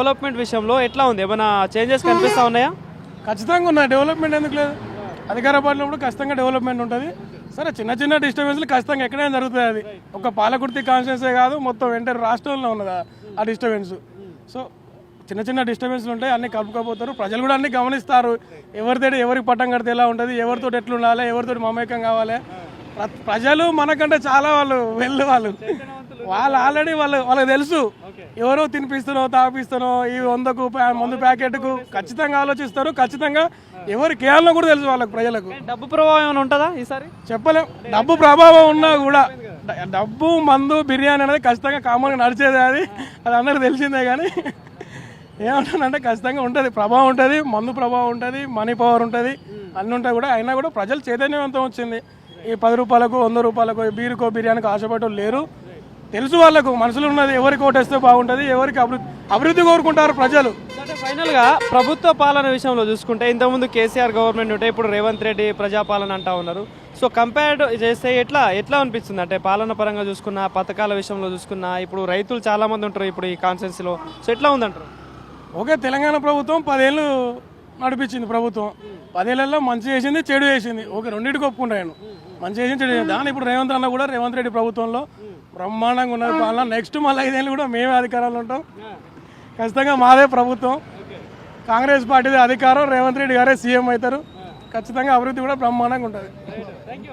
Development విషయంలో ఎట్లా ఉంది? ఏమైనా చేంజెస్ కనిపిస్తా ఉన్నాయా? ఖచ్చితంగా ఉన్నాయి. డెవలప్మెంట్ ఎందుకు లేదు? అధికార పార్టీలో ఖచ్చితంగా డెవలప్మెంట్ ఉంటుంది. సరే, చిన్న చిన్న డిస్టర్బెన్స్లు ఖచ్చితంగా ఎక్కడైనా జరుగుతుంది. అది ఒక పాలకుర్తి కాన్స్టిట్యున్సీ కాదు, మొత్తం ఎంటర్ రాష్ట్రంలో ఉన్నది ఆ డిస్టర్బెన్స్. సో చిన్న చిన్న డిస్టర్బెన్స్లు ఉంటాయి, అన్ని కలుపుకోపోతారు. ప్రజలు కూడా అన్ని గమనిస్తారు. ఎవరితో ఎవరికి పట్టం కడితే ఎలా ఉంటుంది, ఎవరితో ఎట్లుండాలి, ఎవరితో మమేకం కావాలి. ప్రజలు మనకంటే చాలా వాళ్ళు ఆల్రెడీ వాళ్ళకి తెలుసు. ఎవరో తినిపిస్తానో తాపిస్తానో ఈ 100కు మందు ప్యాకెట్కు ఖచ్చితంగా ఆలోచిస్తారు. ఖచ్చితంగా ఎవరికి కేవలం కూడా తెలుసు వాళ్ళకు, ప్రజలకు. డబ్బు ప్రభావం ఏమైనా ఉంటుందా ఈసారి? చెప్పలేం. డబ్బు ప్రభావం ఉన్నా కూడా డబ్బు మందు బిర్యానీ అనేది ఖచ్చితంగా కామన్గా నడిచేది. అది అందరికి తెలిసిందే. కానీ ఏమంటానంటే ఖచ్చితంగా ఉంటుంది, ప్రభావం ఉంటుంది, మందు ప్రభావం ఉంటుంది, మనీ పవర్ ఉంటుంది, అన్నీ ఉంటాయి కూడా. అయినా కూడా ప్రజలు చైతన్యవంతం వచ్చింది. ఈ 10 రూపాయలకు 100 రూపాయలకు బీరుకో బిర్యానీకి ఆశపడటం లేరు. తెలుసు వాళ్ళకు, మనసులో ఉన్నది ఎవరికి ఓటేస్తే బాగుంటుంది, ఎవరికి అభివృద్ధి కోరుకుంటారు ప్రజలు. అంటే ఫైనల్గా ప్రభుత్వ పాలన విషయంలో చూసుకుంటే ఇంతకుముందు కేసీఆర్ గవర్నమెంట్ ఉంటే ఇప్పుడు రేవంత్ రెడ్డి ప్రజాపాలన అంటా ఉన్నారు. సో కంపేర్డ్ చేస్తే ఎట్లా అనిపిస్తుంది? అంటే పాలన పరంగా చూసుకున్నా, పథకాల విషయంలో చూసుకున్నా, ఇప్పుడు రైతులు చాలా మంది ఉంటారు ఇప్పుడు ఈ కాన్స్టిట్యున్సీలో. సో ఎట్లా ఉందంటారు? ఓకే, తెలంగాణ ప్రభుత్వం 10 ఏళ్ళు నడిపించింది. ప్రభుత్వం 10 ఏళ్ళల్లో మంచి చేసింది, చెడు చేసింది. ఓకే, రెండింటికి ఒప్పుకుంటాను. మంచి చేసింది, చెడు చేసింది. దాని ఇప్పుడు రేవంత్ అన్న కూడా రేవంత్ రెడ్డి ప్రభుత్వంలో బ్రహ్మాండంగా ఉన్నది పాలన. నెక్స్ట్ మళ్ళీ 5 ఏళ్ళు కూడా మేమే అధికారంలో ఉంటాం. ఖచ్చితంగా మాదే ప్రభుత్వం, కాంగ్రెస్ పార్టీదే అధికారం, రేవంత్ రెడ్డి గారే సీఎం అవుతారు. ఖచ్చితంగా అభివృద్ధి కూడా బ్రహ్మాండంగా ఉంటుంది.